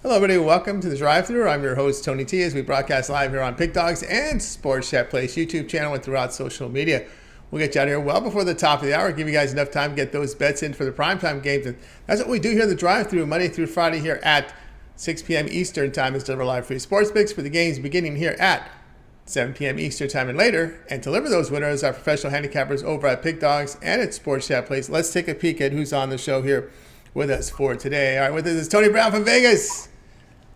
Hello, everybody. Welcome to the drive-thru. I'm your host, Tony T, as we broadcast live here on Pick Dogs and Sports Chat Place YouTube channel and throughout social media. We'll get you out here well before the top of the hour, give you guys enough time to get those bets in for the primetime games. And that's what we do here in the drive-thru, Monday through Friday here at 6 p.m. Eastern Time. It's deliver live free sports picks for the games beginning here at 7 p.m. Eastern Time and later. And deliver those winners, our professional handicappers over at Pick Dogs and at Sports Chat Place. Let's take a peek at who's on the show here with us for today. All right, with us is Tony Brown from Vegas.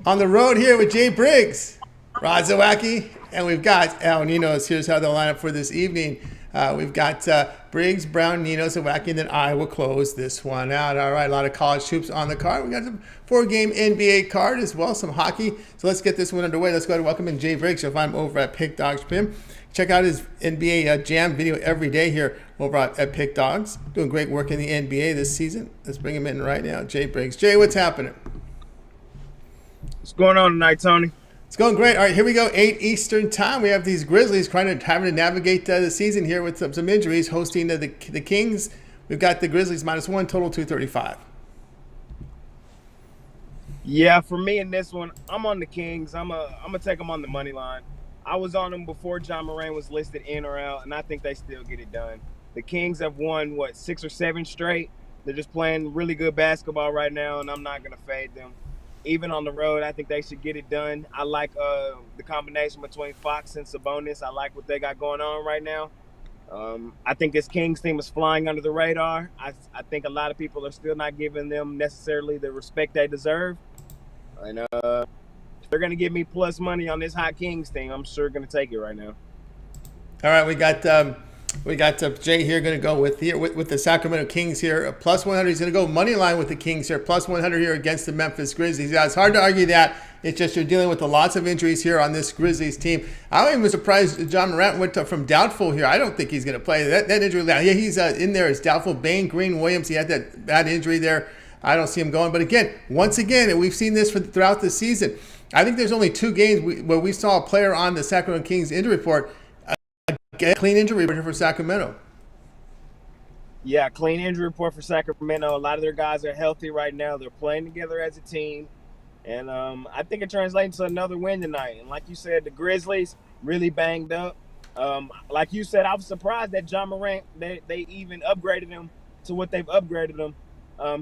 On the road here with Jay Briggs, Rod Zawacky, and we've got Ninos. Here's how they'll line up for this evening. We've got Briggs, Brown, Ninos, Zawacky, and then I will close this one out. All right, a lot of college hoops on the card. We got some 4-game NBA card as well, some hockey. So let's get this one underway. Let's go ahead and welcome in Jay Briggs. You'll find him over at Pick Dogs Pim. Check out his NBA Jam video every day here over at Pick Dogs. Doing great work in the NBA this season. Let's bring him in right now, Jay Briggs. Jay, what's happening? What's going on tonight, Tony? It's going great. All right, here we go. 8 Eastern Time. We have these Grizzlies having to navigate the season here with some injuries, hosting the Kings. We've got the Grizzlies -1, total 235. Yeah, for me in this one, I'm on the Kings. I'm gonna take them on the money line. I was on them before John Moran was listed in or out, and I think they still get it done. The Kings have won, 6 or 7 straight? They're just playing really good basketball right now, and I'm not gonna fade them. Even on the road, I think they should get it done. I like the combination between Fox and Sabonis. I like what they got going on right now. I think this Kings team is flying under the radar. I think a lot of people are still not giving them necessarily the respect they deserve. And if they're going to give me plus money on this hot Kings team, I'm sure going to take it right now. All right, we got Jay here going to go with the Sacramento Kings here. +100. He's going to go money line with the Kings here. +100 here against the Memphis Grizzlies. Yeah, it's hard to argue that. It's just you're dealing with lots of injuries here on this Grizzlies team. I even was surprised John Morant went from doubtful here. I don't think he's going to play. That injury, yeah, he's in there. It's doubtful. Bane, Green, Williams, he had that bad injury there. I don't see him going. But again, once again, and we've seen this throughout the season, I think there's only 2 games where we saw a player on the Sacramento Kings injury report get a clean injury report for Sacramento. Yeah, clean injury report for Sacramento. A lot of their guys are healthy right now. They're playing together as a team. And I think it translates to another win tonight. And like you said, the Grizzlies really banged up. Like you said, I was surprised that John Morant, they even upgraded him to what they've upgraded him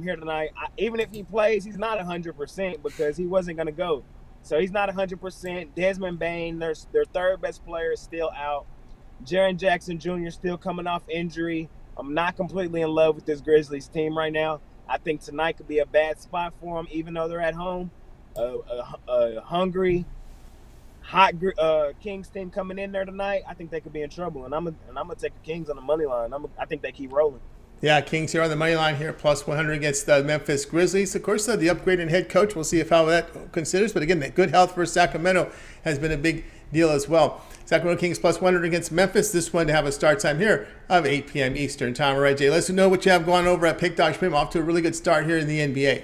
here tonight. Even if he plays, he's not 100% because he wasn't going to go. So he's not 100%. Desmond Bane, their third best player, is still out. Jaren Jackson Jr. still coming off injury. I'm not completely in love with this Grizzlies team right now. I think tonight could be a bad spot for them, even though they're at home. Hungry, hot Kings team coming in there tonight. I think they could be in trouble, and I'm gonna take the Kings on the money line. I think they keep rolling. Yeah, Kings here on the money line here, +100 against the Memphis Grizzlies. Of course, the upgrade in head coach. We'll see how that considers. But again, the good health for Sacramento has been a big deal as well. Sacramento Kings +100 against Memphis. This one to have a start time here of 8 p.m. Eastern Time. All right, Jay, let's know what you have going over at Pick Dogs Prim. Off to a really good start here in the NBA.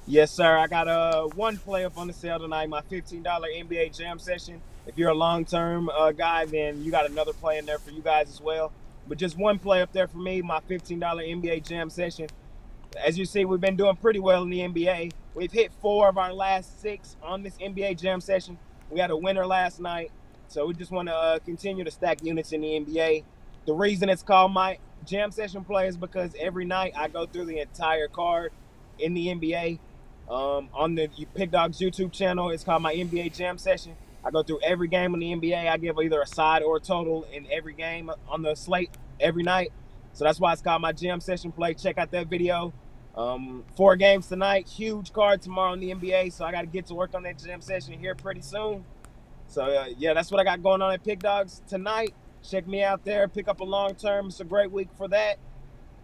Yes, sir. I got one play up on the sale tonight, my $15 NBA Jam session. If you're a long-term guy, then you got another play in there for you guys as well. But just one play up there for me, my $15 NBA Jam session. As you see, we've been doing pretty well in the NBA. We've hit 4 of our last 6 on this NBA Jam session. We had a winner last night, so we just want to continue to stack units in the NBA. The reason it's called my Jam Session play is because every night I go through the entire card in the NBA. On the Pick Dogs YouTube channel, it's called my NBA Jam Session. I go through every game in the NBA. I give either a side or a total in every game on the slate every night. So that's why it's called my Jam Session play. Check out that video. 4 games tonight, huge card tomorrow in the NBA, so I got to get to work on that Jam Session here pretty soon. So, yeah, that's what I got going on at Pick Dogs tonight. Check me out there. Pick up a long term. It's a great week for that.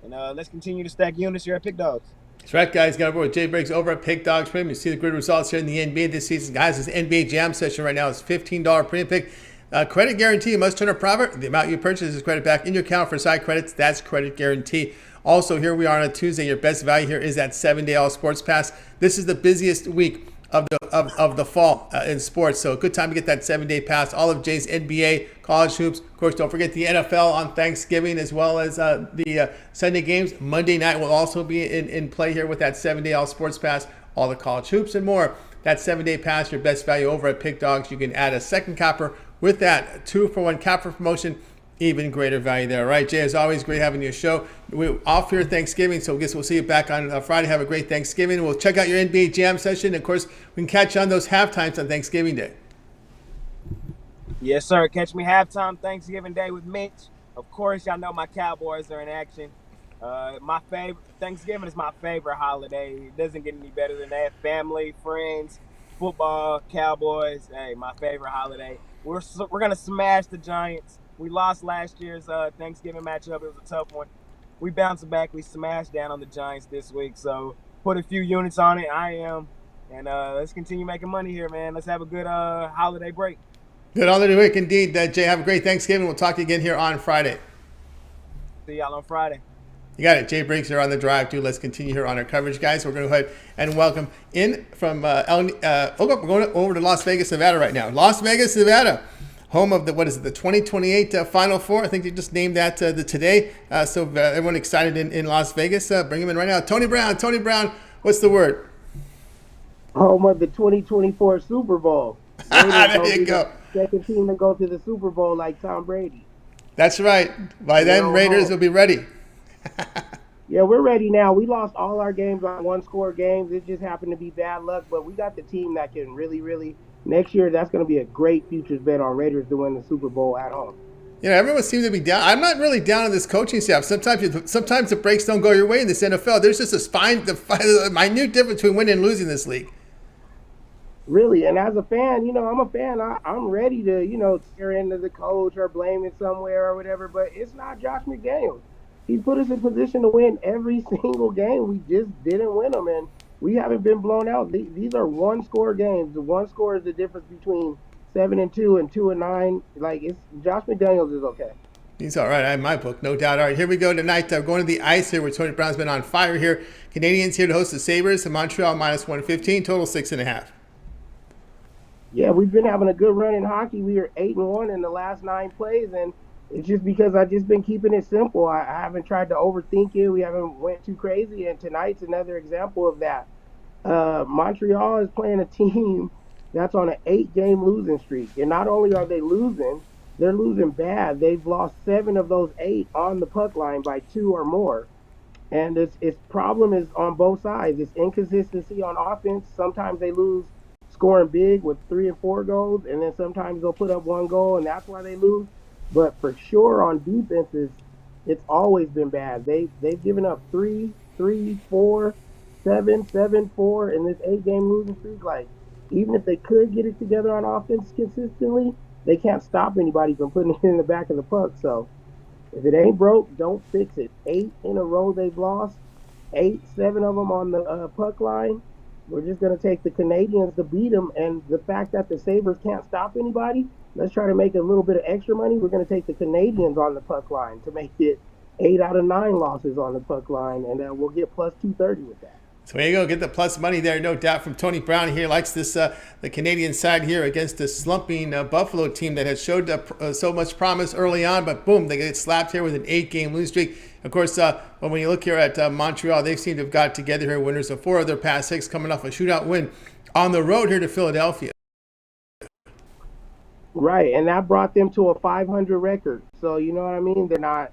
And let's continue to stack units here at Pick Dogs. That's right, guys. Got over with Jay Briggs over at Pick Dogs Premium. You see the good results here in the NBA this season. Guys, this NBA Jam Session right now is $15 premium pick. Credit guarantee. Must turn a profit. The amount you purchase is credit back in your account for side credits. That's credit guarantee. Also, here we are on a Tuesday. Your best value here is that 7-day all sports pass. This is the busiest week of the fall in sports. So good time to get that 7-day pass. All of Jay's NBA, college hoops. Of course, don't forget the NFL on Thanksgiving, as well as the Sunday games. Monday night will also be in play here with that 7-day all sports pass, all the college hoops and more. That 7-day pass, your best value over at Pick Dogs. You can add a second capper with that 2-for-1 capper promotion. Even greater value there. All right, Jay, as always, great having your show. We're off here Thanksgiving, so I guess we'll see you back on Friday. Have a great Thanksgiving. We'll check out your NBA Jam session. Of course, we can catch you on those halftimes on Thanksgiving Day. Yes, sir. Catch me halftime Thanksgiving Day with Mitch. Of course, y'all know my Cowboys are in action. My favorite Thanksgiving is my favorite holiday. It doesn't get any better than that. Family, friends, football, Cowboys. Hey, my favorite holiday. We're gonna smash the Giants. We lost last year's Thanksgiving matchup. It was a tough one. We bounced back. We smashed down on the Giants this week. So put a few units on it. I am. And let's continue making money here, man. Let's have a good holiday break. Good holiday week indeed. Jay, have a great Thanksgiving. We'll talk to you again here on Friday. See y'all on Friday. You got it. Jay Briggs here on the drive, too. Let's continue here on our coverage, guys. We're going to go ahead and welcome in from we're going over to Las Vegas, Nevada right now. Las Vegas, Nevada. Home of the 2028 Final Four. I think they just named that today. So everyone excited in Las Vegas. Bring him in right now. Tony Brown. Tony Brown, what's the word? Home of the 2024 Super Bowl. There you go. Second team to go to the Super Bowl like Tom Brady. That's right. By then, Raiders will be ready. Yeah, we're ready now. We lost all our games on one-score games. It just happened to be bad luck, but we got the team that can really next year, that's going to be a great futures bet on Raiders to win the Super Bowl at home. You know, everyone seems to be down. I'm not really down on this coaching staff. Sometimes the breaks don't go your way in this NFL. There's just a minute difference between winning and losing this league. Really, and as a fan, I'm a fan. I'm ready to, tear into the coach or blame it somewhere or whatever, but it's not Josh McDaniels. He put us in position to win every single game. We just didn't win them, and we haven't been blown out. These are one-score games. The one score is the difference between 7-2 and 2-9. Like, it's Josh McDaniels is okay. He's all right in my book, no doubt. All right, here we go tonight. Going to the ice here where Tony Brown's been on fire here. Canadians here to host the Sabres. Montreal -115, total 6.5. Yeah, we've been having a good run in hockey. We are 8-1 in the last 9 plays, and it's just because I've just been keeping it simple. I haven't tried to overthink it. We haven't went too crazy, and tonight's another example of that. Montreal is playing a team that's on an 8-game losing streak, and not only are they losing, they're losing bad. They've lost 7 of those 8 on the puck line by 2 or more, and its problem is on both sides. It's inconsistency on offense. Sometimes they lose scoring big with 3 and 4 goals, and then sometimes they'll put up 1 goal, and that's why they lose. But for sure on defenses, it's always been bad. They've given up 3, 4, 7, 7, 4 in this 8-game losing streak. Like, even if they could get it together on offense consistently, they can't stop anybody from putting it in the back of the puck. So if it ain't broke, don't fix it. 8 in a row they've lost, 7 of them on the puck line. We're just going to take the Canadians to beat them. And the fact that the Sabres can't stop anybody, let's try to make a little bit of extra money. We're going to take the Canadians on the puck line to make it 8 out of 9 losses on the puck line, and we'll get plus 230 with that. So there you go. Get the plus money there, no doubt, from Tony Brown here. Likes this the Canadian side here against the slumping Buffalo team that has showed so much promise early on, but boom, they get slapped here with an 8-game losing streak. Of course, when you look here at Montreal, they seem to have got together here, winners of 4 of their past 6, coming off a shootout win on the road here to Philadelphia. Right, and that brought them to a 500 record. So you know what I mean? They're not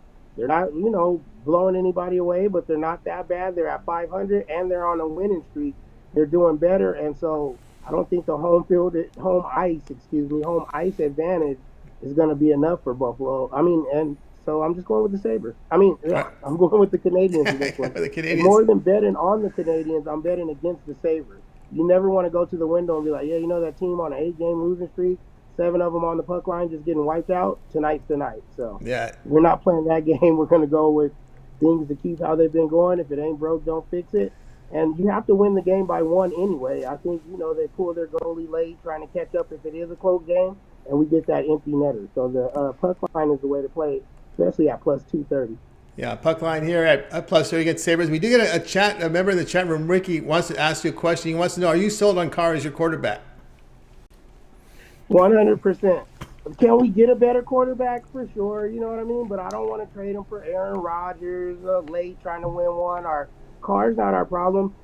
blowing anybody away, but they're not that bad. They're at 500 and they're on a winning streak. They're doing better, and so I don't think the home ice advantage is going to be enough for Buffalo. And so I'm just going with the Sabres. I'm going with the Canadians in this one. The Canadians. More than betting on the Canadians, I'm betting against the Sabres. You never want to go to the window and be like, yeah, that team on an 8-game losing streak, 7 of them on the puck line just getting wiped out. Tonight's the night. So yeah, we're not playing that game. We're going to go with things to keep how they've been going. If it ain't broke, don't fix it. And you have to win the game by 1 anyway. I think, they pull their goalie late trying to catch up if it is a close game, and we get that empty netter. So the puck line is the way to play, especially at plus 230. Yeah, puck line here at +3 against Sabres. We do get a member in the chat room, Ricky, wants to ask you a question. He wants to know, are you sold on Carr as your quarterback? 100%. Can we get a better quarterback? For sure, you know what I mean? But I don't want to trade him for Aaron Rodgers late trying to win one. Our Carr's not our problem.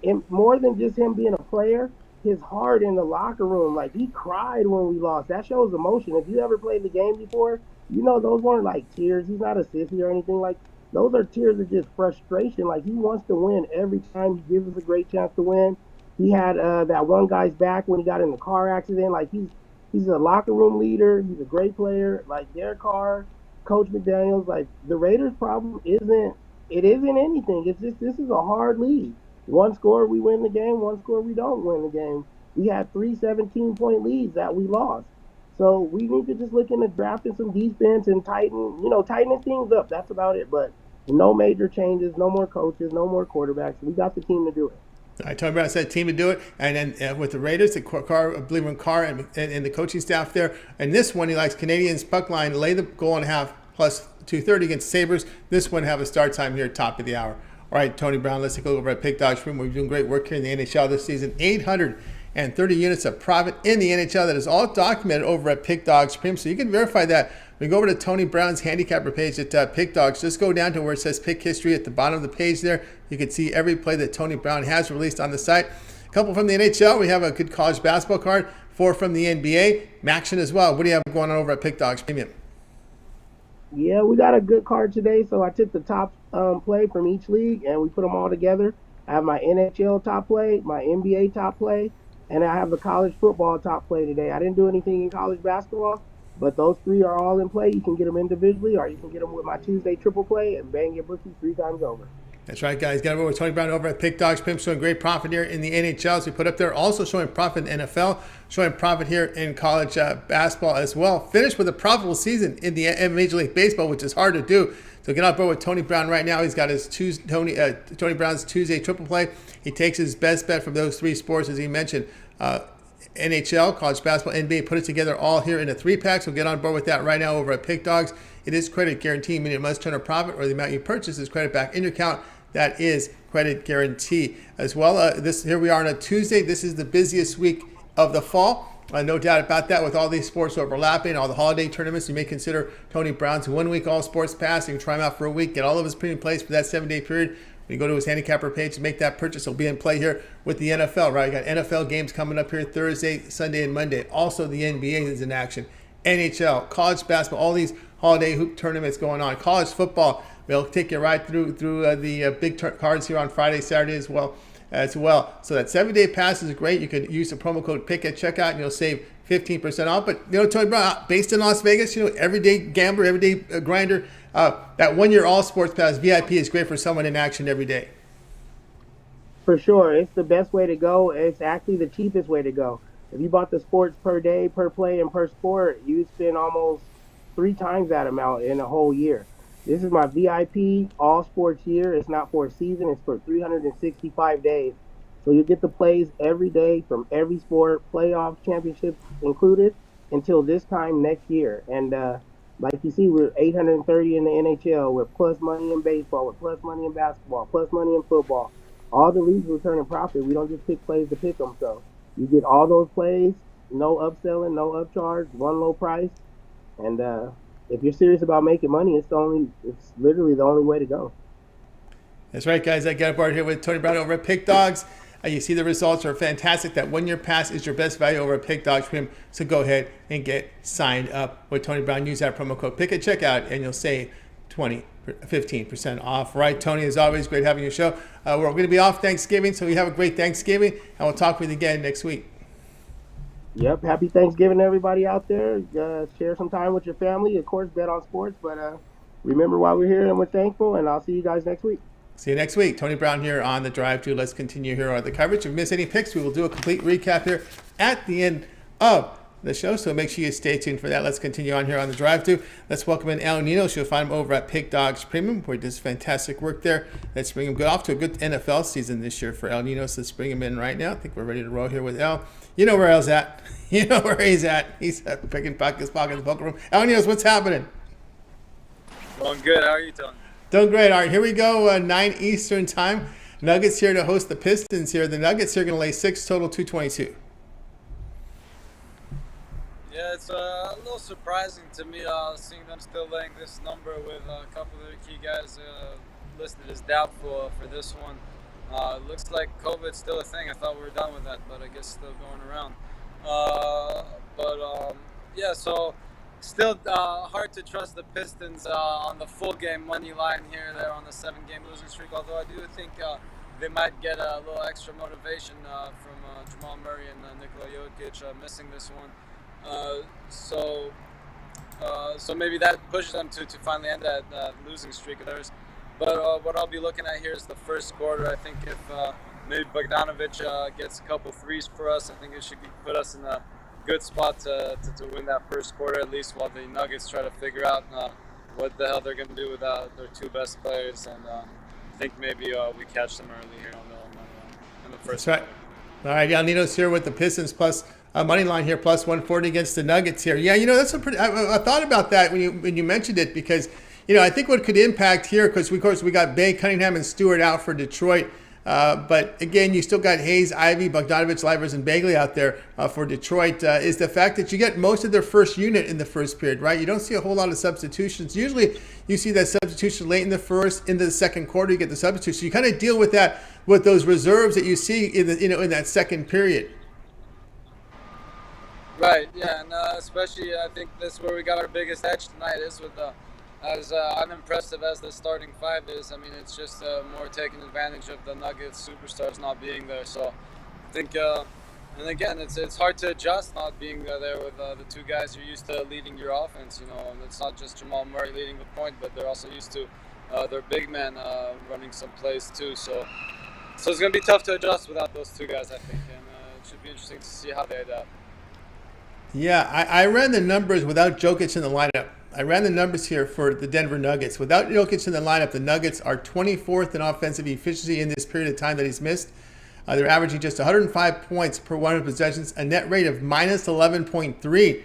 And more than just him being a player, his heart in the locker room. Like, he cried when we lost. That shows emotion. If you ever played the game before, you know those weren't like tears. He's not a sissy or anything. Like, those are tears of just frustration. Like, he wants to win every time. He gives us a great chance to win. He had that one guy's back when he got in the car accident. Like, he's a locker room leader. He's a great player. Like Derek Carr, Coach McDaniels. Like, the Raiders' problem isn't anything. It's just, this is a hard league. One score we win the game. One score we don't win the game. We had 3 17-point leads that we lost. So we need to just look into drafting some defense and tightening things up. That's about it. But no major changes, no more coaches, no more quarterbacks. We got the team to do it. I told Brown said team to do it, and then with the Raiders, I believe in Carr and the coaching staff there. And this one, he likes Canadians puck line, lay the goal and a half plus 230 against Sabres. This one have a start time here, top of the hour. All right, Tony Brown, let's take a look over at Pick Dogs Room. We're doing great work here in the NHL this season. 830 units of profit in the NHL. That is all documented over at Pick Dogs Premium, so you can verify that. We go over to Tony Brown's handicapper page at Pick Dogs. Just go down to where it says Pick History at the bottom of the page there. You can see every play that Tony Brown has released on the site. A couple from the NHL. We have a good college basketball card. 4 from the NBA. Action as well. What do you have going on over at Pick Dogs Premium? Yeah, we got a good card today. So I took the top play from each league and we put them all together. I have my NHL top play, my NBA top play, and I have the college football top play today. I didn't do anything in college basketball, but those 3 are all in play. You can get them individually, or you can get them with my Tuesday triple play and bang your bookie 3 times over. That's right, guys. Got to go with Tony Brown over at Pick Dogs Pimp, showing great profit here in the NHL. As we put up there, also showing profit in NFL, showing profit here in college basketball as well. Finished with a profitable season in the Major League Baseball, which is hard to do. So get on board with Tony Brown right now. He's got his Tony Brown's Tuesday triple play. He takes his best bet from those 3 sports, as he mentioned. NHL, college basketball, NBA, put it together all here in a 3-pack. So get on board with that right now over at Pick Dogs. It is credit guarantee, meaning it must turn a profit or the amount you purchase is credit back in your account. That is credit guarantee as well. Here we are on a Tuesday. This is the busiest week of the fall. No doubt about that. With all these sports overlapping, all the holiday tournaments, you may consider Tony Brown's 1-week all sports pass. You can try him out for a week, get all of his premium plays for that 7-day period. When you go to his handicapper page to make that purchase, he'll be in play here with the NFL, right? You got NFL games coming up here Thursday, Sunday, and Monday. Also, the NBA is in action. NHL, college basketball, all these holiday hoop tournaments going on. College football, we'll take you right through the big cards here on Friday, Saturday as well. So that 7-day pass is great. You could use the promo code PICK at checkout and you'll save 15% off. But, Tony Brown, based in Las Vegas, everyday gambler, everyday grinder, that 1-year all sports pass VIP is great for someone in action every day. For sure. It's the best way to go. It's actually the cheapest way to go. If you bought the sports per day, per play, and per sport, you spend almost 3 times that amount in a whole year. This is my VIP all sports year. It's not for a season. It's for 365 days. So you get the plays every day from every sport, playoffs, championships included, until this time next year. And like you see, we're 830 in the NHL. We're plus money in baseball. We're plus money in basketball, plus money in football. All the leagues return a profit. We don't just pick plays to pick them. So you get all those plays, no upselling, no upcharge, one low price. And if you're serious about making money, it's literally the only way to go. That's right, guys. I got aboard here with Tony Brown over at Pick Dogs. You see the results are fantastic. That 1-year pass is your best value over at Pick Dogs Premium. So go ahead and get signed up with Tony Brown. Use that promo code PICK at checkout and you'll save 15% off. Right, Tony, as always, great having your show. We're going to be off Thanksgiving, so you have a great Thanksgiving, and we'll talk with you again next week. Yep, happy Thanksgiving to everybody out there. Share some time with your family. Of course, bet on sports, but remember why we're here and we're thankful, and I'll see you guys next week. See you next week. Tony Brown here on The Drive To. Let's continue here on the coverage. If you missed any picks, we will do a complete recap here at the end of the show, so make sure you stay tuned for that. Let's continue on here on The Drive To. Let's welcome in Ninos. You'll find him over at Pick Dogs Premium, where he does fantastic work there. Let's bring him off to a good NFL season this year for Ninos. Let's bring him in right now. I think we're ready to roll here with El. You know where El's at. You know where he's at. He's picking pockets in the poker room. Ninos, what's happening? Going good. How are you, Tony? Doing great. All right, here we go. 9 Eastern time. Nuggets here to host the Pistons here. The Nuggets are going to lay 6 total, 222. Yeah, it's a little surprising to me seeing them still laying this number with a couple of their key guys listed as doubtful for this one. Looks like COVID's still a thing. I thought we were done with that, but I guess still going around. Yeah, so still hard to trust the Pistons on the full game money line here. They're on the 7-game losing streak, although I do think they might get a little extra motivation from Jamal Murray and Nikola Jokic missing this one. So maybe that pushes them to finally end that losing streak of theirs. But what I'll be looking at here is the first quarter. I think if maybe Bogdanovic gets a couple threes for us, I think it should put us in a good spot to win that first quarter, at least while the Nuggets try to figure out what the hell they're going to do without their 2 best players. And I think maybe we catch them early here in the first quarter. All right, yeah, Ninos here with the Pistons plus money line here, plus 140 against the Nuggets here. Yeah, that's a pretty. I thought about that when you mentioned it because I think what could impact here because of course we got Bay, Cunningham, and Stewart out for Detroit. But again, you still got Hayes, Ivy, Bogdanovic, Livers, and Bagley out there for Detroit. Is the fact that you get most of their first unit in the first period, right? You don't see a whole lot of substitutions. Usually, you see that substitution late in the first, into the second quarter. You get the substitution. So you kind of deal with that with those reserves that you see in the in that second period. Right. Yeah, and especially I think that's where we got our biggest edge tonight is with as unimpressive as the starting 5 is. I mean, it's just more taking advantage of the Nuggets superstars not being there. So I think, and again, it's hard to adjust not being there with the 2 guys you're used to leading your offense. And it's not just Jamal Murray leading the point, but they're also used to their big man running some plays too. So it's going to be tough to adjust without those 2 guys, I think, and it should be interesting to see how they adapt. Yeah, I ran the numbers without Jokic in the lineup. I ran the numbers here for the Denver Nuggets. Without Jokic in the lineup, the Nuggets are 24th in offensive efficiency in this period of time that he's missed. They're averaging just 105 points per 100 possessions, a net rate of minus 11.3.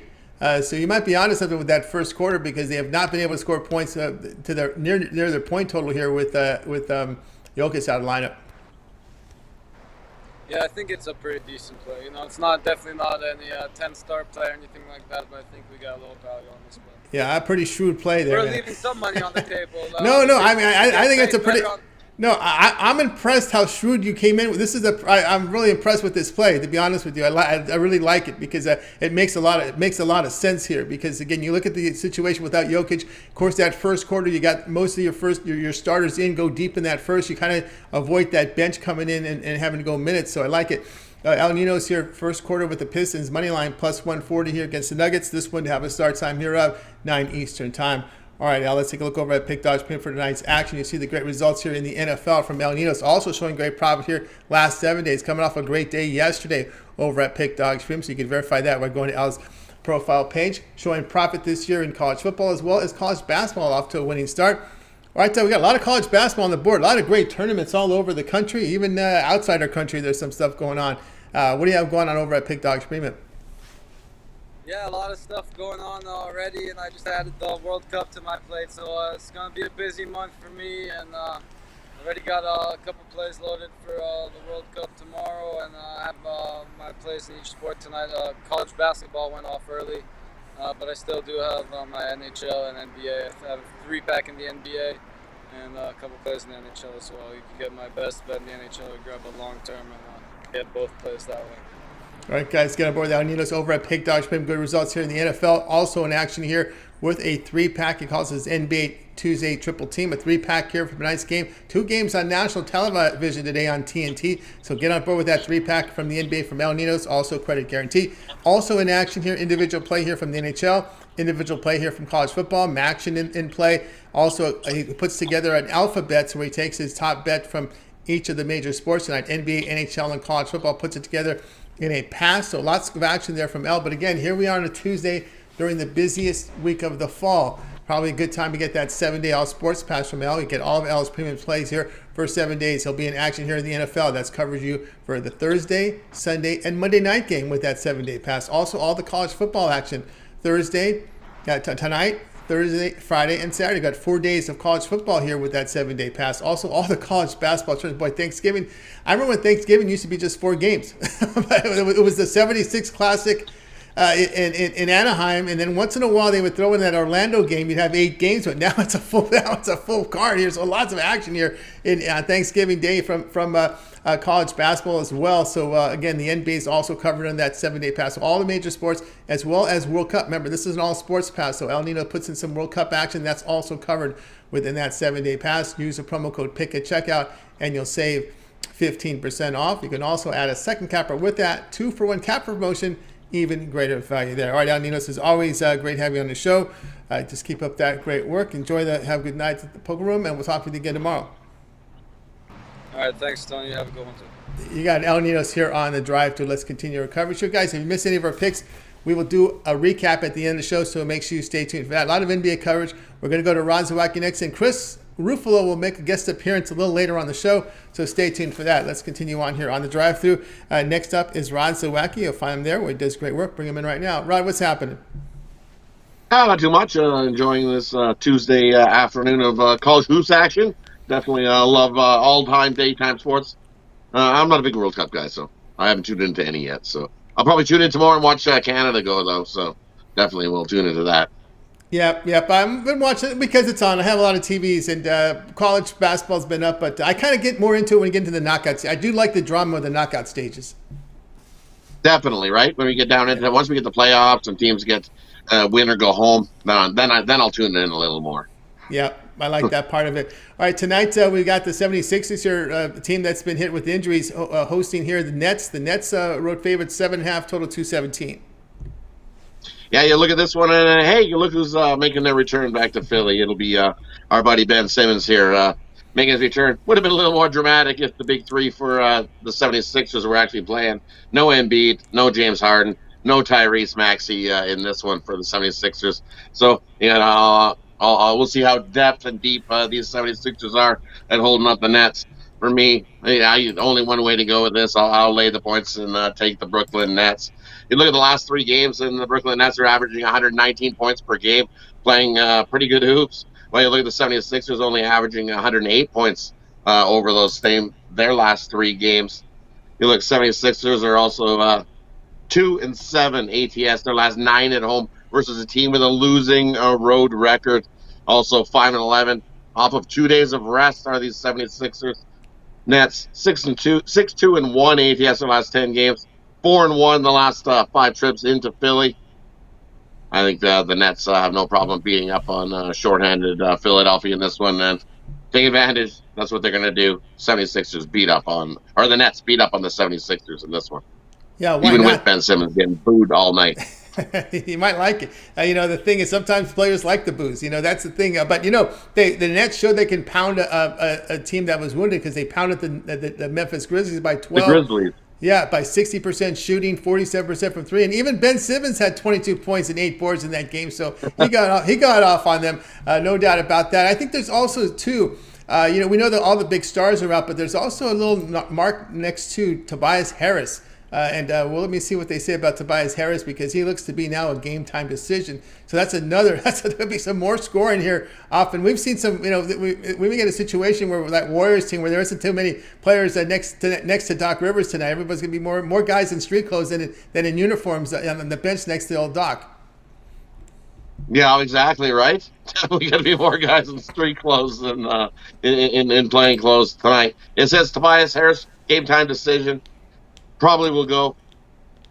So you might be onto something with that first quarter because they have not been able to score points to their near their point total here with Jokic out of lineup. Yeah, I think it's a pretty decent play. It's definitely not any 10-star play or anything like that, but I think we got a little value on this play. Yeah, a pretty shrewd play there. We're leaving some money on the table. No. I mean, I think it's a pretty. No, I'm impressed how shrewd you came in. I'm really impressed with this play. To be honest with you, I really like it because it makes a lot of sense here. Because again, you look at the situation without Jokic. Of course, that first quarter, you got most of your starters in, go deep in that first. You kind of avoid that bench coming in and having to go minutes. So I like it. Ninos here, first quarter with the Pistons money line plus 140 here against the Nuggets. This one to have a start time here of 9 Eastern time. All right, now let's take a look over at Pick Dodge Pin for tonight's action. You see the great results here in the NFL from Ninos, also showing great profit here last 7 days, coming off a great day yesterday over at Pick Dog Stream. So you can verify that by going to Al's profile page, showing profit this year in college football as well as college basketball off to a winning start. All right, we got a lot of college basketball on the board, a lot of great tournaments all over the country, even outside our country. There's some stuff going on. What do you have going on over at Pick Dog Stream? Yeah, a lot of stuff going on already, and I just added the World Cup to my plate, so it's going to be a busy month for me, and already got a couple plays loaded for the World Cup tomorrow, and I have my plays in each sport tonight. College basketball went off early, but I still do have my NHL and NBA. I have a 3-pack in the NBA and a couple plays in the NHL as well. You can get my best bet in the NHL and grab a long term and get both plays that way. All right, guys, get on board that. Ninos over at Pick Dog Stream. Good results here in the NFL. Also in action here with a 3-pack. He calls his NBA Tuesday Triple Team. A 3-pack here for tonight's game. 2 games on national television today on TNT. So get on board with that 3-pack from the NBA from Ninos. Also credit guarantee. Also in action here, individual play here from the NHL. Individual play here from college football. Action in play. Also, he puts together an alpha bet, so he takes his top bet from each of the major sports tonight. NBA, NHL, and college football. Puts it together in a pass. So lots of action there from L. But again, here we are on a Tuesday during the busiest week of the fall. Probably a good time to get that 7-day All Sports Pass from L. You get all of L's premium plays here for 7 days. He'll be in action here in the NFL. That's covers you for the Thursday, Sunday, and Monday night game with that 7-day pass. Also, all the college football action Thursday, tonight, Thursday, Friday, and Saturday. Got 4 days of college football here with that 7-day pass. Also, all the college basketball tournaments. Boy, Thanksgiving. I remember when Thanksgiving used to be just 4 games. It was the 76 Classic in Anaheim, and then once in a while they would throw in that Orlando game. You'd have 8 games, but now it's a full card here. So lots of action here in Thanksgiving Day from college basketball as well. So again, the NBA is also covered in that 7-day pass. So all the major sports as well as World Cup. Remember, this is an all sports pass. So El Nino puts in some World Cup action. That's also covered within that 7-day pass. Use the promo code PICK at checkout, and you'll save 15% off. You can also add a second capper with that 2-for-1 capper promotion. Even greater value there. All right, Ninos, is always great having you on the show. Just keep up that great work. Have a good night at the poker room, and we'll talk with you again tomorrow. All right, thanks, Tony. Have a good one, too. You got El Ninos here on the drive to Let's Continue Our Coverage. So, guys, if you missed any of our picks, we will do a recap at the end of the show, so make sure you stay tuned for that. A lot of NBA coverage. We're going to go to Ron Zawacky next, and Chris Ruffalo will make a guest appearance a little later on the show, so stay tuned for that. Let's continue on here on the drive-thru. Next up is Rod Zawacky. You'll find him there where he does great work. Bring him in right now. Rod, what's happening? Not too much. Enjoying this Tuesday afternoon of college hoops action. Definitely love all-time daytime sports. I'm not a big World Cup guy, so I haven't tuned into any yet. So I'll probably tune in tomorrow and watch Canada go, though. So definitely will tune into that. Yep. I've been watching it because it's on. I have a lot of TVs, and college basketball's been up, but I kind of get more into it when we get into the knockouts. I do like the drama of the knockout stages. Definitely, right? When we get down into once we get the playoffs and teams get win or go home, then I'll tune in a little more. Yeah, I like that part of it. All right, tonight we got the 76ers here, a team that's been hit with injuries, hosting here the Nets. The Nets road favorites 7.5, total 217. Yeah, you look at this one, and hey, you look who's making their return back to Philly. It'll be our buddy Ben Simmons here making his return. Would have been a little more dramatic if the big three for the 76ers were actually playing. No Embiid, no James Harden, no Tyrese Maxey in this one for the 76ers. So, we'll see how depth and deep these 76ers are at holding up the Nets. For me, only one way to go with this. I'll lay the points and take the Brooklyn Nets. You look at the last 3 games, and the Brooklyn Nets are averaging 119 points per game, playing pretty good hoops. While you look at the 76ers, only averaging 108 points over their last 3 games. You look, 76ers are also 2-7 ATS, their last 9 at home, versus a team with a losing road record. Also 5-11 off of 2 days of rest are these 76ers. Nets 6-2-1 ATS their last 10 games. 4-1 the last 5 trips into Philly. I think the Nets have no problem beating up on shorthanded Philadelphia in this one, and take advantage. That's what they're going to do. 76ers the Nets beat up on the 76ers in this one. Yeah, why even not? with Ben Simmons getting booed all night. You might like it. The thing is, sometimes players like the boos. That's the thing. But the Nets showed they can pound a team that was wounded, because they pounded the Memphis Grizzlies by 12. The Grizzlies. Yeah, by 60% shooting, 47% from 3, and even Ben Simmons had 22 points and 8 boards in that game. So he got off on them, no doubt about that. I think there's also too. We know that all the big stars are out, but there's also a little mark next to Tobias Harris. Let me see what they say about Tobias Harris, because he looks to be now a game time decision. So there'll be some more scoring here. Often we've seen some, we get a situation where that Warriors team where there isn't too many players next to Doc Rivers tonight. Everybody's gonna be more guys in street clothes than in uniforms on the bench next to old Doc. Yeah, exactly right. We got to be more guys in street clothes than in playing clothes tonight. It says Tobias Harris game time decision. Probably will go,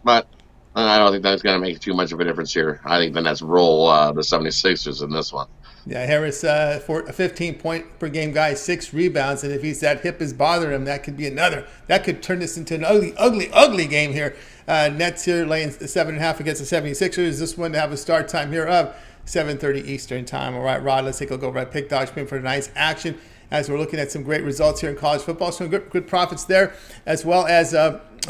but I don't think that's going to make too much of a difference here. I think the Nets roll the 76ers in this one. Yeah, Harris, for a 15-point-per-game guy, 6 rebounds, and if that hip is bothering him, that could be another. That could turn this into an ugly game here. Nets here laying 7.5 against the 76ers. This one to have a start time here of 7:30 Eastern time. All right, Rod, let's take a look over at Pick Dog Spin for tonight's action, as we're looking at some great results here in college football. Some good profits there, as well as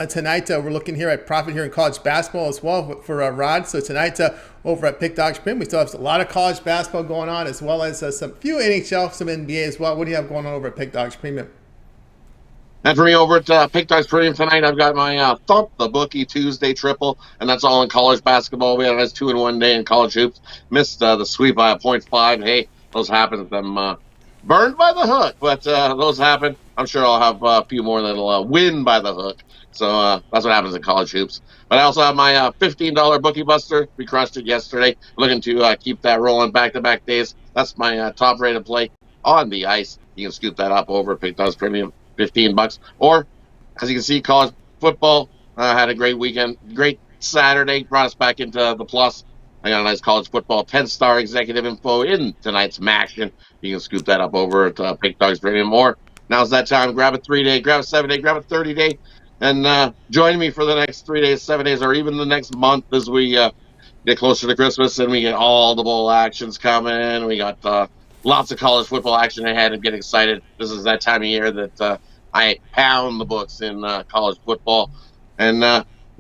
tonight we're looking here at profit here in college basketball as well for Rod. So tonight over at Pick Dog Spin, we still have a lot of college basketball going on, as well as some few NHL, some NBA as well. What do you have going on over at Pick Dog Premium? And for me over at Pick Dogs Premium tonight, I've got my Thump the Bookie Tuesday triple, and that's all in college basketball. We had a nice 2-in-1 day in college hoops. Missed the sweep by a .5. Hey, those happen. I'm burned by the hook, but those happen. I'm sure I'll have a few more that'll win by the hook. So that's what happens in college hoops. But I also have my $15 Bookie Buster. We crushed it yesterday. Looking to keep that rolling back-to-back days. That's my top-rated play on the ice. You can scoop that up over at Pick Dogs Premium. $15. Or, as you can see, college football had a great weekend, great Saturday, brought us back into the plus. I got a nice college football 10-star executive info in tonight's action. You can scoop that up over at Pick Dogs Premium. Or now's that time. Grab a 3-day, grab a 7-day, grab a 30-day, and join me for the next 3 days, 7 days, or even the next month as we get closer to Christmas and we get all the bowl actions coming. We got lots of college football action ahead and get excited. This is that time of year that I pound the books in college football. And we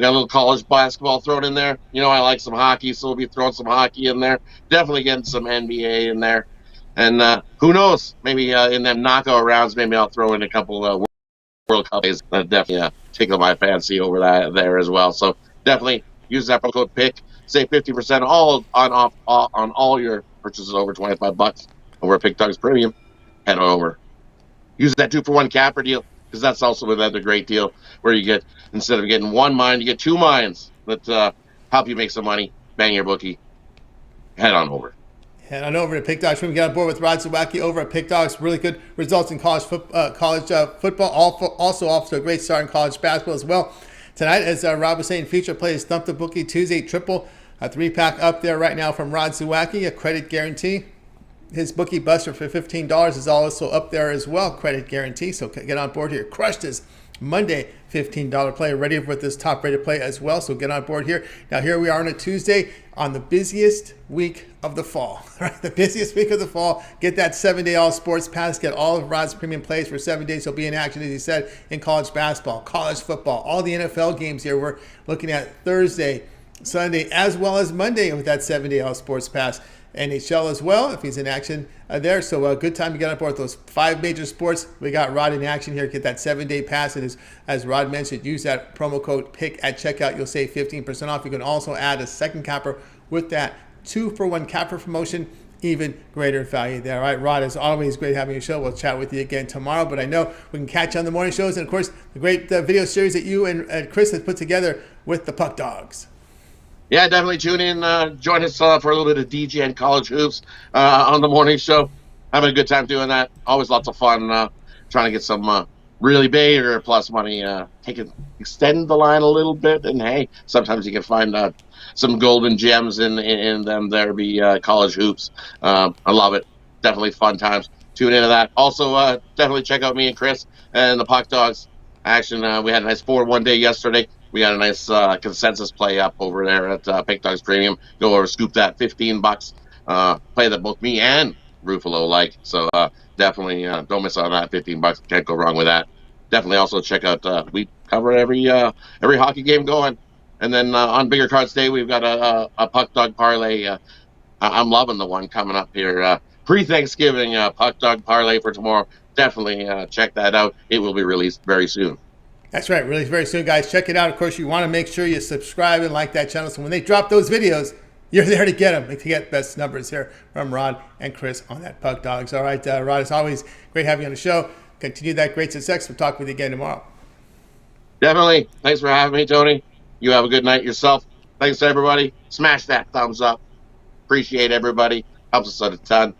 got a little college basketball thrown in there. You know, I like some hockey, so we'll be throwing some hockey in there. Definitely getting some NBA in there. And who knows? Maybe in them knockout rounds, maybe I'll throw in a couple World Cup days. That definitely tickle my fancy over that there as well. So definitely use that promo code PICK. Save 50% on all your purchases over $25 over at Pick Dogs Premium. Head over. Use that 2-for-1 capper deal, because that's also another great deal where you get, instead of getting one mine, you get two mines that help you make some money. Bang your bookie. Head on over. Head on over to Pick Dogs. We got on board with Rod Zawacky over at Pick Dogs. Really good results in college football. Also off to a great start in college basketball as well. Tonight, as Rob was saying, feature plays Thump the Bookie Tuesday triple. A 3-pack up there right now from Rod Zawacky, a credit guarantee. His Bookie Buster for $15 is also up there as well, credit guarantee. So get on board here. Crushed his Monday $15 play, ready with this top-rated play as well. So get on board here. Now here we are on a Tuesday on the busiest week of the fall. Right, the busiest week of the fall. Get that 7-day all sports pass. Get all of Rod's premium plays for 7 days. He'll be in action, as he said, in college basketball, college football, all the NFL games here. We're looking at Thursday, Sunday, as well as Monday with that 7-day all sports pass. NHL as well, if he's in action there. So a good time to get on board those 5 major sports. We got Rod in action here. Get that 7-day pass. And as Rod mentioned, use that promo code PICK at checkout. You'll save 15% off. You can also add a second capper with that 2-for-1 capper promotion. Even greater value there. All right, Rod, as always, great having you show. We'll chat with you again tomorrow. But I know we can catch you on the morning shows. And, of course, the great video series that you and Chris have put together with the Puck Dogs. Yeah, definitely tune in. Join us for a little bit of DJ and college hoops on the morning show. Having a good time doing that. Always lots of fun trying to get some really big or plus money. Extend the line a little bit. And, hey, sometimes you can find some golden gems in them. There be college hoops. I love it. Definitely fun times. Tune into that. Also, definitely check out me and Chris and the Puck Dogs action. We had a nice 4-1 day yesterday. We got a nice consensus play up over there at Pick Dogs Premium. Go over, scoop that $15. Play that both me and Ruffalo like. So definitely don't miss out on that $15. Can't go wrong with that. Definitely also check out. We cover every hockey game going. And then on Bigger Cards Day, we've got a Puck Dog parlay. I'm loving the one coming up here. Pre-Thanksgiving Puck Dog parlay for tomorrow. Definitely check that out. It will be released very soon. That's right, really very soon, guys. Check it out. Of course, you want to make sure you subscribe and like that channel, so when they drop those videos, you're there to get them, to get best numbers here from Rod and Chris on that Puck Dogs. All right, Rod, it's always great having you on the show. Continue that great success. We'll talk with you again tomorrow. Definitely. Thanks for having me, Tony. You have a good night yourself. Thanks to everybody. Smash that thumbs up. Appreciate everybody. Helps us out a ton.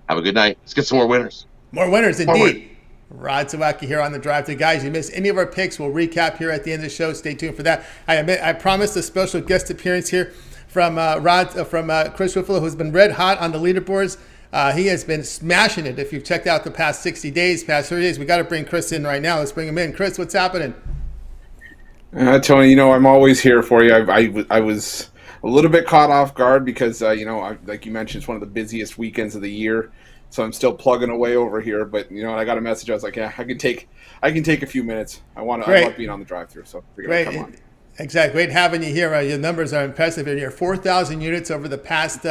Have a good night. Let's get some more winners. More winners, indeed. Rod Zawacky here on the Drive Thru. Guys, you missed any of our picks, we'll recap here at the end of the show. Stay tuned for that. I promised a special guest appearance here from Chris Ruffalo, who's been red hot on the leaderboards. He has been smashing it. If you've checked out the past 60 days, past 30 days, we got to bring Chris in right now. Let's bring him in. Chris, what's happening? Tony, I'm always here for you. I was a little bit caught off guard because, like you mentioned, it's one of the busiest weekends of the year. So I'm still plugging away over here, but I got a message. I was like, yeah, I can take a few minutes. I love being on the drive-thru, so figured I'd come on. Exactly. Great having you here. Your numbers are impressive. You're 4,000 units over the past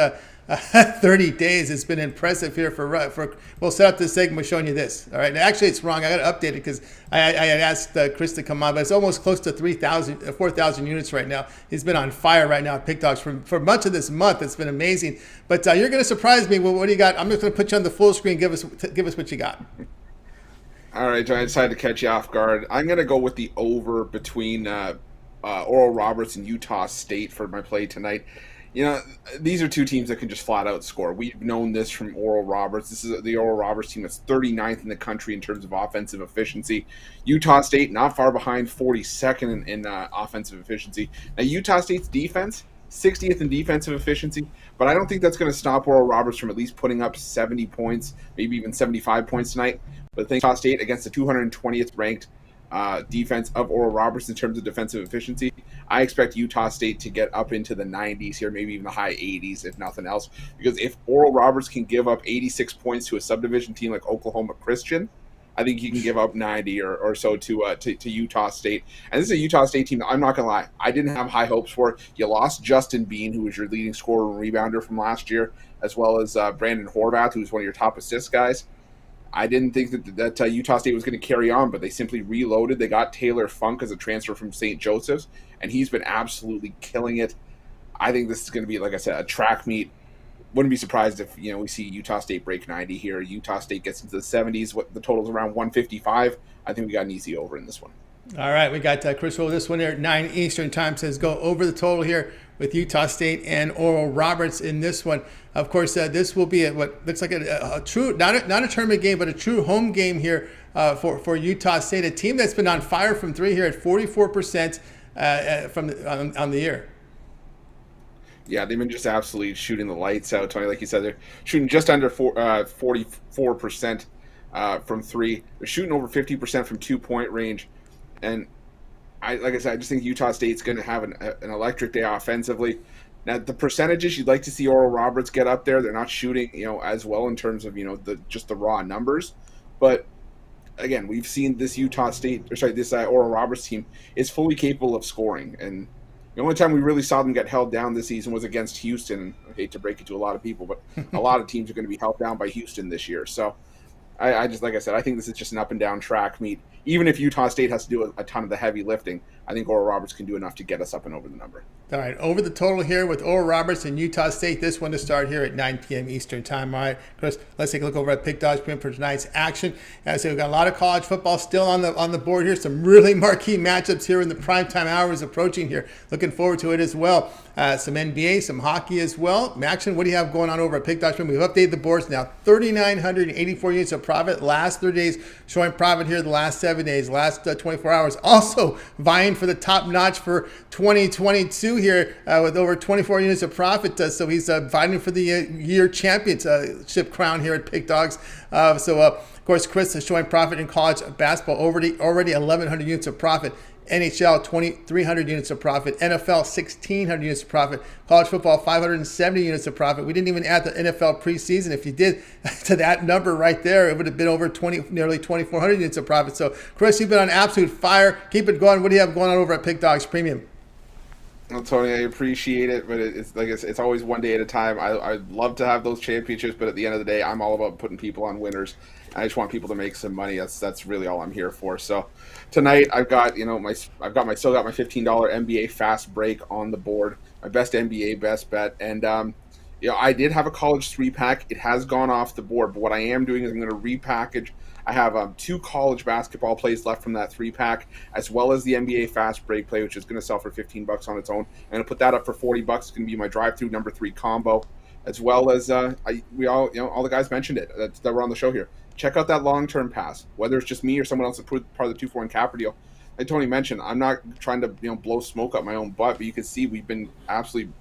30 days. It's been impressive here for. We'll set up this segment with showing you this. All right. Now, actually, it's wrong. I got to update it because I had asked Chris to come on, but it's almost close to 4,000 units right now. He's been on fire right now at Pick Dogs for much of this month. It's been amazing. But you're going to surprise me. Well, what do you got? I'm just going to put you on the full screen. Give us what you got. All right, John, I decided to catch you off guard. I'm going to go with the over between Oral Roberts and Utah State for my play tonight. You know, these are two teams that can just flat out score. We've known this from Oral Roberts. This is the Oral Roberts team that's 39th in the country in terms of offensive efficiency. Utah State, not far behind, 42nd in offensive efficiency. Now, Utah State's defense, 60th in defensive efficiency, but I don't think that's going to stop Oral Roberts from at least putting up 70 points, maybe even 75 points tonight. But I think Utah State against the 220th ranked defense of Oral Roberts in terms of defensive efficiency, I expect Utah State to get up into the 90s here, maybe even the high 80s, if nothing else. Because if Oral Roberts can give up 86 points to a subdivision team like Oklahoma Christian, I think he can give up 90 or so to Utah State. And this is a Utah State team that I'm not going to lie, I didn't have high hopes for. You lost Justin Bean, who was your leading scorer and rebounder from last year, as well as Brandon Horvath, who was one of your top assist guys. I didn't think that Utah State was going to carry on, but they simply reloaded. They got Taylor Funk as a transfer from St. Joseph's, and he's been absolutely killing it. I think this is going to be, like I said, a track meet. Wouldn't be surprised if we see Utah State break 90 here. Utah State gets into the 70s. What the total's around 155. I think we got an easy over in this one. All right, we got Chris Roll. This one here at 9 Eastern time says go over the total here with Utah State and Oral Roberts in this one. Of course, this will be what looks like a true, not a tournament game, but a true home game here for Utah State, a team that's been on fire from three here at 44% on the year. Yeah, they've been just absolutely shooting the lights out, Tony. Like you said, they're shooting just under 44% from three. They're shooting over 50% from 2-point range. And like I said, I just think Utah State's going to have an electric day offensively. Now, the percentages, you'd like to see Oral Roberts get up there. They're not shooting, as well in terms of, just the raw numbers. But again, we've seen this this Oral Roberts team is fully capable of scoring. And the only time we really saw them get held down this season was against Houston. I hate to break it to a lot of people, but a lot of teams are going to be held down by Houston this year. So I just, like I said, I think this is just an up and down track meet. Even if Utah State has to do a ton of the heavy lifting, I think Oral Roberts can do enough to get us up and over the number. All right, over the total here with Oral Roberts and Utah State. This one to start here at 9 p.m. Eastern time. All right, Chris, let's take a look over at Pick Dogs for tonight's action. As I say, we've got a lot of college football still on the board here. Some really marquee matchups here in the primetime hours approaching here. Looking forward to it as well. Some NBA, some hockey as well. Action, what do you have going on over at Pick Dogs? We've updated the boards now. 3,984 units of profit. Last 30 days showing profit here the last 7 days, last 24 hours. Also vying for the top notch for 2022 here with over 24 units of profit. So he's fighting for the year championship crown here at Pick Dogs. Of course, Chris is showing profit in college basketball, already 1,100 units of profit. NHL, 2,300 units of profit. NFL, 1,600 units of profit. College football, 570 units of profit. We didn't even add the NFL preseason. If you did to that number right there, it would have been over nearly 2,400 units of profit. So, Chris, you've been on absolute fire. Keep it going. What do you have going on over at Pick Dogs Premium? Well, Tony, I appreciate it, but it's always one day at a time. I'd love to have those championships, but at the end of the day, I'm all about putting people on winners. I just want people to make some money. That's really all I'm here for. So tonight I've got still got my $15 NBA fast break on the board. My best NBA best bet, and I did have a college 3-pack. It has gone off the board, but what I am doing is I'm going to repackage. I have 2 college basketball plays left from that 3-pack, as well as the NBA fast break play, which is going to sell for $15 on its own. I'm going to put that up for $40. It's going to be my drive-through number 3 combo, as well as all the guys mentioned it that were on the show here. Check out that long-term pass, whether it's just me or someone else that's part of the 2-for-1 capper deal. Like Tony mentioned, I'm not trying to blow smoke up my own butt, but you can see we've been absolutely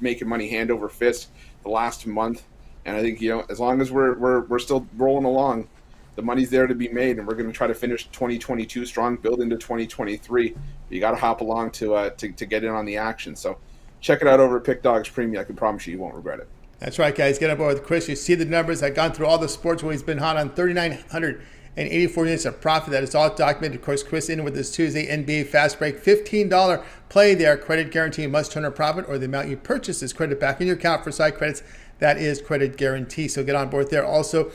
making money hand over fist the last month, and I think as long as we're still rolling along, the money's there to be made, and we're going to try to finish 2022 strong, build into 2023. But you got to hop along to get in on the action. So check it out over at Pick Dogs Premium. I can promise you won't regret it. That's right, guys. Get up over with Chris. You see the numbers. I've gone through all the sports where he's been hot on 3,984 units of profit. That is all documented. Of course, Chris in with this Tuesday NBA fast break. $15 play there. Credit guarantee must turn a profit, or the amount you purchase is credited back in your account for site credits that is credit guarantee. So get on board there. Also,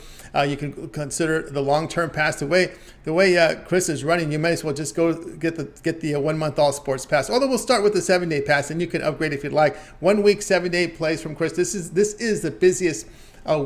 you can consider the long-term pass. The way Chris is running, you might as well just go get the 1 month all sports pass. Although we'll start with the 7-day pass, and you can upgrade if you'd like. 1 week, 7-day plays from Chris. This is the busiest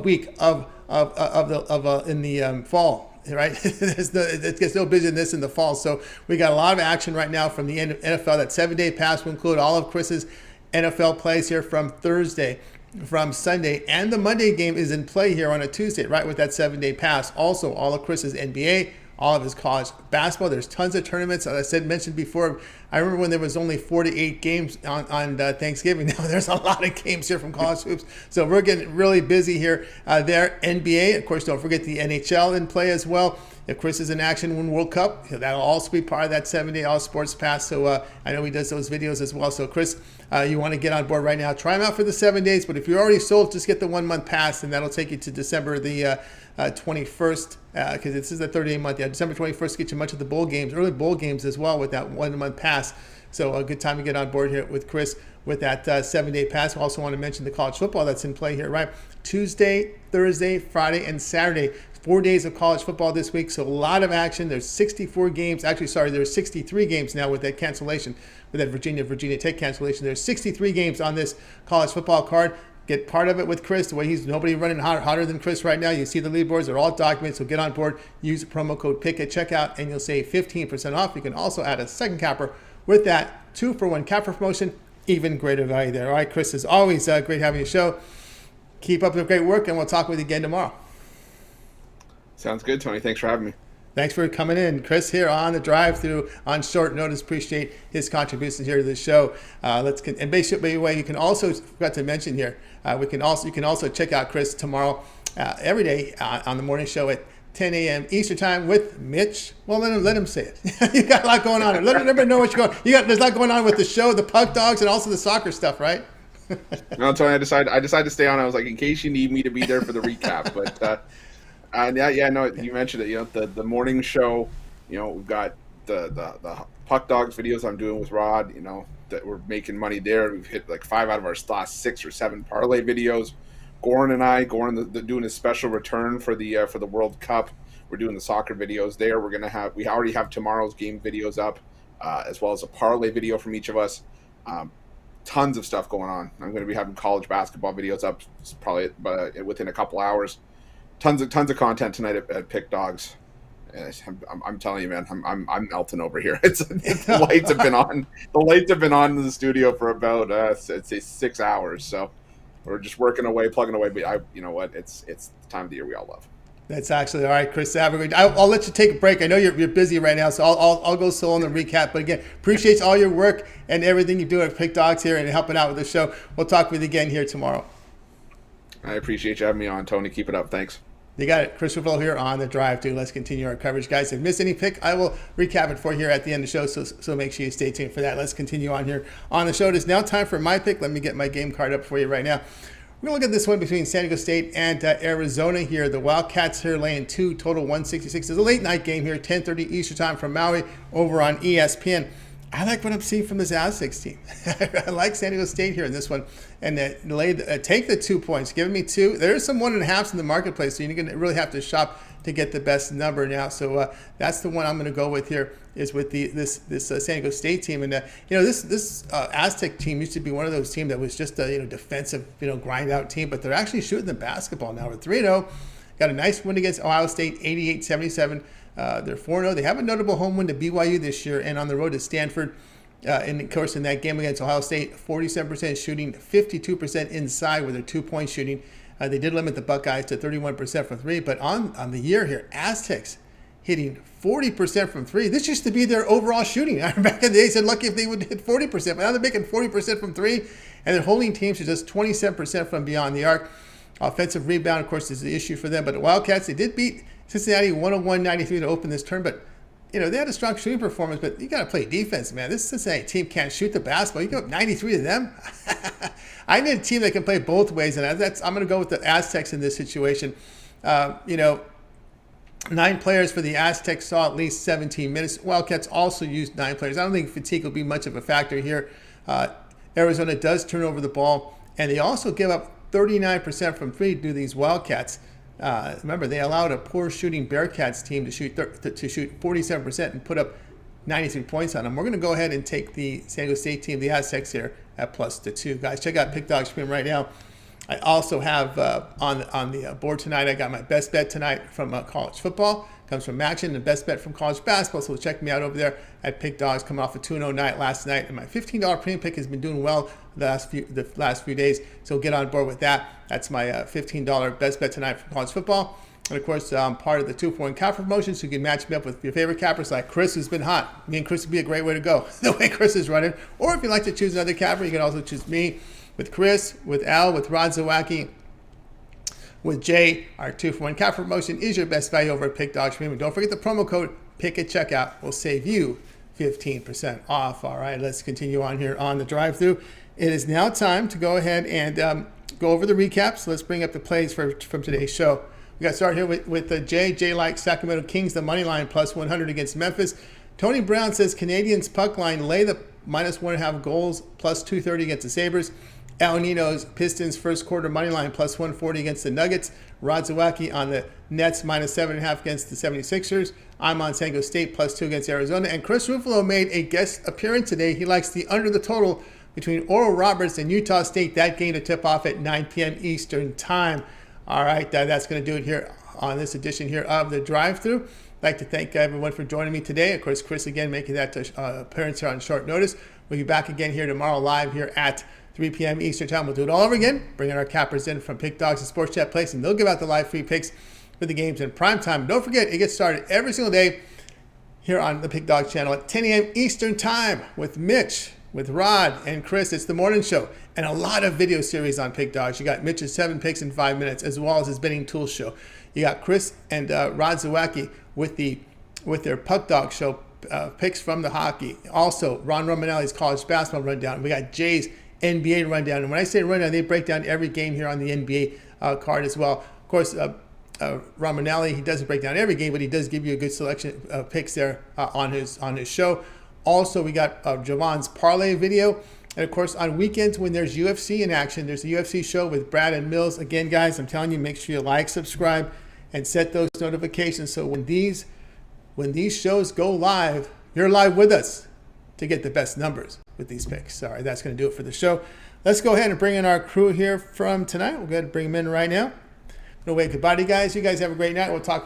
week in the fall. Right, it gets no busier than this in the fall. So we got a lot of action right now from the NFL. That 7-day pass will include all of Chris's NFL plays here from Thursday, from Sunday, and the Monday game is in play here on a Tuesday, right, with that 7-day pass. Also, all of Chris's NBA, all of his college basketball. There's tons of tournaments. As I mentioned before, I remember when there was only 4 to 8 games on Thanksgiving. Now there's a lot of games here from college hoops. So we're getting really busy here. There, NBA, of course, don't forget the NHL in play as well. If Chris is in action in World Cup, that'll also be part of that 7-day all sports pass. So I know he does those videos as well. So Chris, you want to get on board right now. Try them out for the 7 days. But if you're already sold, just get the 1 month pass, and that'll take you to December the 21st, because this is the 30-day month. Yeah, December 21st get you much of the bowl games, early bowl games as well with that 1 month pass. So a good time to get on board here with Chris with that 7-day pass. I also want to mention the college football that's in play here, right? Tuesday, Thursday, Friday, and Saturday. 4 days of college football this week, so a lot of action. There's 64 games. Actually, sorry, there's 63 games now with that cancellation, with that Virginia Tech cancellation. There's 63 games on this college football card. Get part of it with Chris. The way nobody running hotter than Chris right now. You see the leaderboards, they're all documented, so get on board. Use the promo code PICK at checkout, and you'll save 15% off. You can also add a second capper with that 2-for-1 capper promotion. Even greater value there. All right, Chris, as always, great having you show. Keep up the great work, and we'll talk with you again tomorrow. Sounds good, Tony. Thanks for having me. Thanks for coming in. Chris here on the drive-through on short notice. Appreciate his contributions here to the show. And basically, you can also, forgot to mention here, you can also check out Chris tomorrow every day on the morning show at 10 a.m. Eastern time with Mitch. Well, let him say it. You got a lot going on. Let everybody know what you're going. There's a lot going on with the show, the Puck Dogs, and also the soccer stuff, right? No, Tony, I decided to stay on. I was like, in case you need me to be there for the recap, but. No, you mentioned it. The morning show. We've got the Puck Dogs videos I'm doing with Rod. That we're making money there. We've hit like 5 out of our last 6 or 7 parlay videos. Goran and I, doing a special return for the World Cup. We're doing the soccer videos there. We already have tomorrow's game videos up, as well as a parlay video from each of us. Tons of stuff going on. I'm going to be having college basketball videos up probably within a couple hours. Tons of content tonight at Pick Dogs. I'm telling you, man, I'm melting over here. The lights have been on. The lights have been on in the studio for about I'd say 6 hours. So we're just working away, plugging away. But you know what? It's the time of the year we all love. That's actually all right, Chris. I'll let you take a break. I know you're busy right now, so I'll go solo on the recap. But again, appreciate all your work and everything you do at Pick Dogs here and helping out with the show. We'll talk with you again here tomorrow. I appreciate you having me on, Tony. Keep it up. Thanks. You got it. Chris Revelle here on the drive to. Let's continue our coverage, guys. If you missed any pick, I will recap it for you here at the end of the show, so make sure you stay tuned for that. Let's continue on here on the show. It is now time for my pick. Let me get my game card up for you right now. We're going to look at this one between San Diego State and Arizona here. The Wildcats here laying 2, total 166. It's a late night game here, 10:30 Eastern time from Maui over on ESPN. I like what I'm seeing from this Aztecs team. I like San Diego State here in this one. And take the 2 points. Giving me 2. There's some 1.5s in the marketplace, so you're going to really have to shop to get the best number now. So that's the one I'm going to go with here, is with this San Diego State team. And this Aztec team used to be one of those teams that was just a defensive grind out team, but they're actually shooting the basketball now. We're 3-0. Got a nice win against Ohio State, 88-77. They're 4-0. They have a notable home win to BYU this year, and on the road to Stanford. And of course, in that game against Ohio State, 47% shooting, 52% inside with their 2-point shooting. They did limit the Buckeyes to 31% from 3, but on the year here, Aztecs hitting 40% from 3. This used to be their overall shooting. Back in the day, they said lucky if they would hit 40%, but now they're making 40% from 3, and they're holding teams to just 27% from beyond the arc. Offensive rebound, of course, is the issue for them, but the Wildcats, they did beat Cincinnati 101-93 to open this term, but they had a strong shooting performance, but you got to play defense, man. This Cincinnati team can't shoot the basketball. You go up 93 to them. I need a team that can play both ways, and I'm going to go with the Aztecs in this situation. 9 players for the Aztecs saw at least 17 minutes. Wildcats also used 9 players. I don't think fatigue will be much of a factor here. Arizona does turn over the ball, and they also give up 39% from 3 to these Wildcats. Remember, they allowed a poor shooting Bearcats team to shoot 47% and put up 93 points on them. We're going to go ahead and take the San Diego State team, the Aztecs here, at +2. Guys, check out Pick Dog Stream right now. I also have on the board tonight, I got my best bet tonight from college football. Comes from Action, the best bet from college basketball. So check me out over there at Pick Dogs, coming off a 2-0 night last night. And my $15 premium pick has been doing well the last few days. So get on board with that. That's my $15 best bet tonight from college football. And of course, part of the 2-for-1 capper promotion, so you can match me up with your favorite cappers like Chris, who's been hot. Me and Chris would be a great way to go, the way Chris is running. Or if you'd like to choose another capper, you can also choose me with Chris, with Al, with Rod Zawacky, with Jay. Our 2-for-1 capper promotion is your best value over at Pick Dog Stream. And don't forget the promo code PICK at checkout will save you 15% off. All right, let's continue on here on the drive-thru. It is now time to go ahead and go over the recaps. Let's bring up the plays from today's show. We got started here with Jay likes Sacramento Kings, the money line, +100 against Memphis. Tony Brown says Canadians puck line, lay the -1.5 goals, +230 against the Sabres. Al Ninos, Pistons first quarter money line, +140 against the Nuggets. Rod Zawacky on the Nets, -7.5 against the 76ers. I'm on San Diego State, +2 against Arizona. And Chris Ruffalo made a guest appearance today. He likes the under the total between Oral Roberts and Utah State. That game to tip off at 9 p.m. Eastern time. All right, that's going to do it here on this edition here of the drive-thru. I'd like to thank everyone for joining me today. Of course, Chris again making that appearance here on short notice. We'll be back again here tomorrow live here at 3 p.m. Eastern time. We'll do it all over again, bringing our cappers in from Pick Dogs and Sports Chat Place, and they'll give out the live free picks for the games in prime time. Don't forget, it gets started every single day here on the Pick Dogs channel at 10 a.m. Eastern time with Mitch, with Rod, and Chris. It's the morning show, and a lot of video series on Pick Dogs. You got Mitch's 7 picks in 5 minutes, as well as his betting tools show. You got Chris and Rod Zawacky with their Puck Dog show picks from the hockey. Also, Ron Romanelli's college basketball rundown. We got Jay's NBA rundown. And when I say rundown, they break down every game here on the NBA card as well. Of course, Romanelli, he doesn't break down every game, but he does give you a good selection of picks there on his show. Also, we got Javon's parlay video. And of course, on weekends when there's UFC in action, there's a UFC show with Brad and Mills. Again, guys, I'm telling you, make sure you like, subscribe, and set those notifications so when these shows go live, you're live with us to get the best numbers with these picks. All right, that's going to do it for the show. Let's go ahead and bring in our crew here from tonight. We'll go ahead and bring them in right now. No way, goodbye to you guys. You guys have a great night. We'll talk with